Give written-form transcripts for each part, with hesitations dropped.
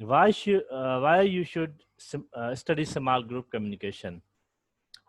why you should study small group communication?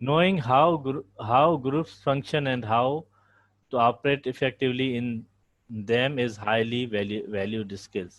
knowing how groups function and how to operate effectively in them is highly valued skills।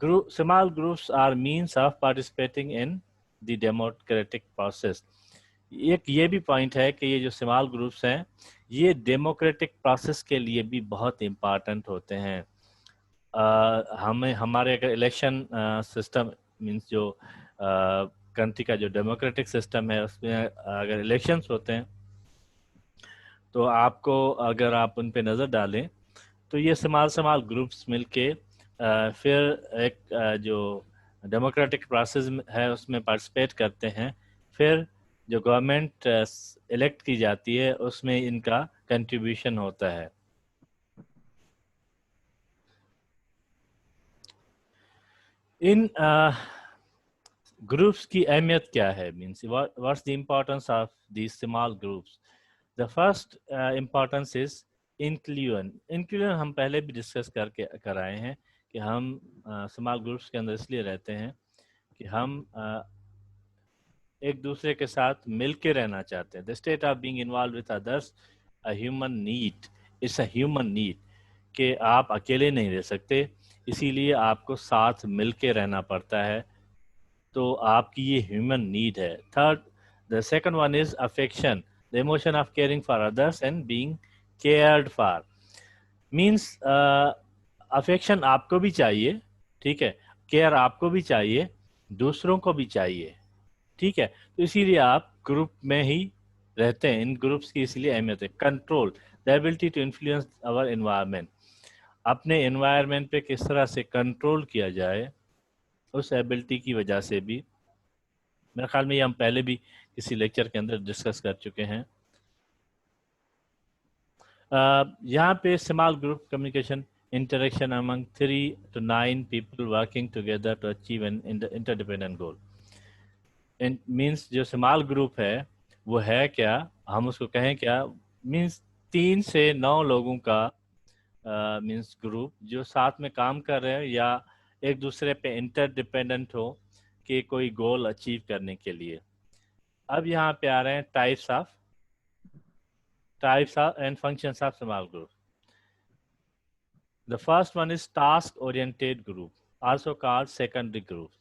Small groups are means of participating in the democratic process। ایک یہ بھی point ہے کہ یہ جو small groups ہیں یہ democratic process کے لیے بھی بہت امپارٹنٹ ہوتے ہیں. ہمیں ہمارے اگر الیکشن سسٹم مینس جو کنٹری کا جو ڈیموکریٹک سسٹم ہے اس میں اگر الیکشنس ہوتے ہیں تو آپ کو اگر آپ ان پہ نظر ڈالیں تو یہ سمال گروپس مل کے پھر ایک جو ڈیموکریٹک پروسیس ہے اس میں پارٹیسپیٹ کرتے ہیں. پھر جو گورنمنٹ الیکٹ کی جاتی ہے اس میں ان کا کنٹریبیوشن ہوتا ہے. ان گروپس کی اہمیت کیا ہے؟ Means what's the importance of these small groups? The first importance is inclusion ہم پہلے بھی ڈسکس کر آئے ہیں کہ ہم اسمال گروپس کے اندر اس لیے رہتے ہیں کہ ہم ایک دوسرے کے ساتھ مل کے رہنا چاہتے ہیں. The state of being involved with others human need, it's a human need کہ آپ اکیلے نہیں رہ سکتے، اسی لیے آپ کو ساتھ مل کے رہنا پڑتا ہے. تو آپ کی یہ ہیومن نیڈ ہے. Third, the second one is affection, the emotion of caring for others and being cared for. Means affection آپ کو بھی چاہیے، ٹھیک ہے، کیئر آپ کو بھی چاہیے، دوسروں کو بھی چاہیے، ٹھیک ہے. تو اسی لیے آپ گروپ میں ہی رہتے ہیں. ان گروپس کی اسی لیے اہمیت ہے. Control, the ability to influence our environment, اپنے انوائرمنٹ پہ کس طرح سے کنٹرول کیا جائے، اس ایبلٹی کی وجہ سے بھی. میرے خیال میں یہ ہم پہلے بھی کسی لیکچر کے اندر ڈسکس کر چکے ہیں. یہاں پہ small group communication interaction among 3 to 9 people working together to achieve an interdependent goal. Means جو اسمال گروپ ہے وہ ہے کیا، ہم اس کو کہیں کیا، مینس 3 سے 9 لوگوں کا مینس گروپ جو ساتھ میں کام کر رہے ہیں یا ایک دوسرے پہ انٹر ڈپینڈنٹ ہو کہ کوئی گول اچیو کرنے کے لیے. اب یہاں پہ آ رہے ہیں types of and functions of small group. The first one is task-oriented group, also called secondary groups,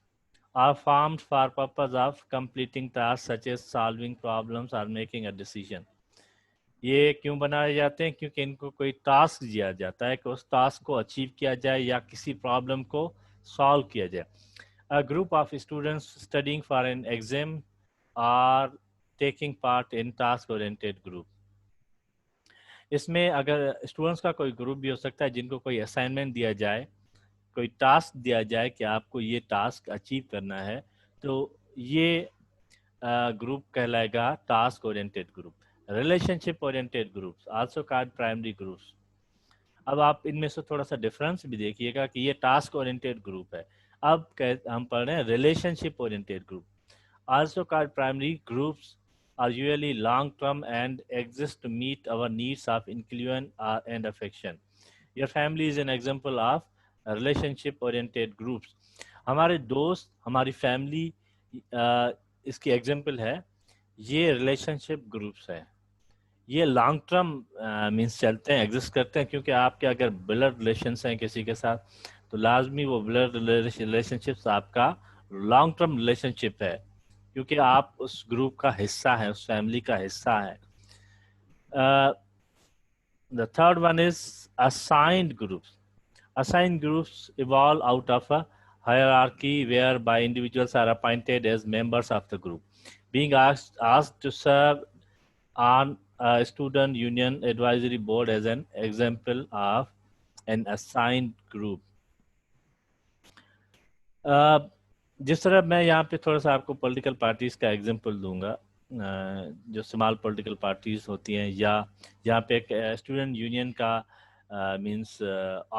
are formed for purpose of completing tasks such as solving problems or making a decision. یہ کیوں بنائے جاتے ہیں؟ کیونکہ ان کو کوئی task دیا جاتا ہے کہ اس ٹاسک کو اچیو کیا جائے یا کسی پرابلم کو سالو کیا جائے. A group of students studying for an exam are taking part in task-oriented group. اس میں اگر اسٹوڈنٹس کا کوئی گروپ بھی ہو سکتا ہے جن کو کوئی اسائنمنٹ دیا جائے، کوئی ٹاسک دیا جائے کہ آپ کو یہ ٹاسک اچیو کرنا ہے، تو یہ گروپ کہلائے گا task oriented group. Relationship oriented groups also called primary groups. اب آپ ان میں سے تھوڑا سا ڈفرینس بھی دیکھیے گا کہ یہ ٹاسک اورینٹیڈ گروپ ہے. اب ہم پڑھ رہے ہیں relation ship oriented group. Also called primary groups are usually long term and exist to meet our needs of inclusion and affection. Your family is an example of relationship oriented groups. ہمارے دوست، ہماری family اس کی example ہے. یہ relation شپ groups ہیں، یہ long term means چلتے ہیں، ایگزسٹ کرتے ہیں، کیونکہ آپ کے اگر بلڈ ریلیشنس ہیں کسی کے ساتھ تو لازمی وہ بلڈ ریلیشن شپس آپ کا لانگ ٹرم ریلیشن شپ ہے، کیونکہ آپ اس گروپ کا حصہ ہیں، اس فیملی کا حصہ ہیں. The third one is assigned groups. Assigned groups evolve out of a hierarchy whereby individuals are appointed as members of the group, being asked to serve on a student union advisory board as an example of an assigned group. جس طرح میں یہاں پہ تھوڑا سا آپ کو political parties کا ایگزامپل دوں گا، جو اسمال پولیٹیکل پارٹیز ہوتی ہیں، یا یہاں پہ ایک اسٹوڈنٹ یونین کا مینس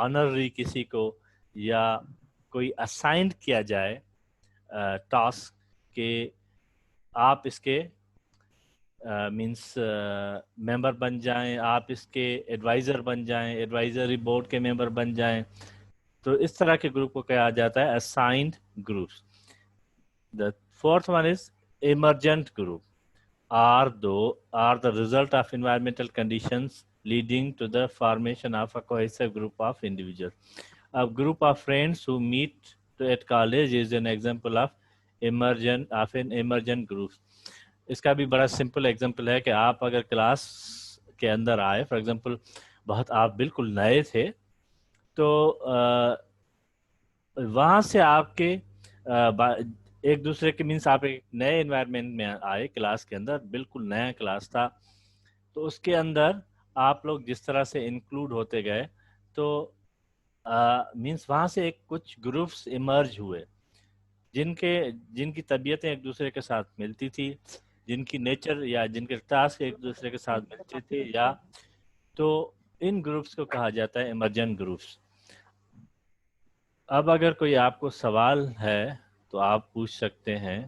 آنرری کسی کو یا کوئی اسائنڈ کیا جائے ٹاسک کہ آپ اس کے مینس ممبر بن جائیں، آپ اس کے ایڈوائزر بن جائیں، ایڈوائزری بورڈ کے ممبر بن جائیں، تو اس طرح کے گروپ کو کہا جاتا ہے assigned groups. The fourth one is emergent group are the result of environmental conditions leading to the formation of a cohesive group of individuals. A group of friends who meet at college is an example of an emergent group. اس کا بھی بڑا simple example ہے کہ آپ اگر class کے اندر آئے، for example بہت آپ بالکل نئے تھے، تو وہاں سے آپ کے ایک دوسرے کے مینس آپ ایک نئے انوائرمنٹ میں آئے، کلاس کے اندر بالکل نیا کلاس تھا، تو اس کے اندر آپ لوگ جس طرح سے انکلوڈ ہوتے گئے، تو مینس وہاں سے ایک کچھ گروپس ایمرج ہوئے جن کی طبیعتیں ایک دوسرے کے ساتھ ملتی تھی، جن کی نیچر یا جن کے ٹاسک ایک دوسرے کے ساتھ ملتے تھے، یا تو ان گروپس کو کہا جاتا ہے ایمرجنٹ گروپس۔ اب اگر کوئی آپ کو سوال ہے تو آپ پوچھ سکتے ہیں۔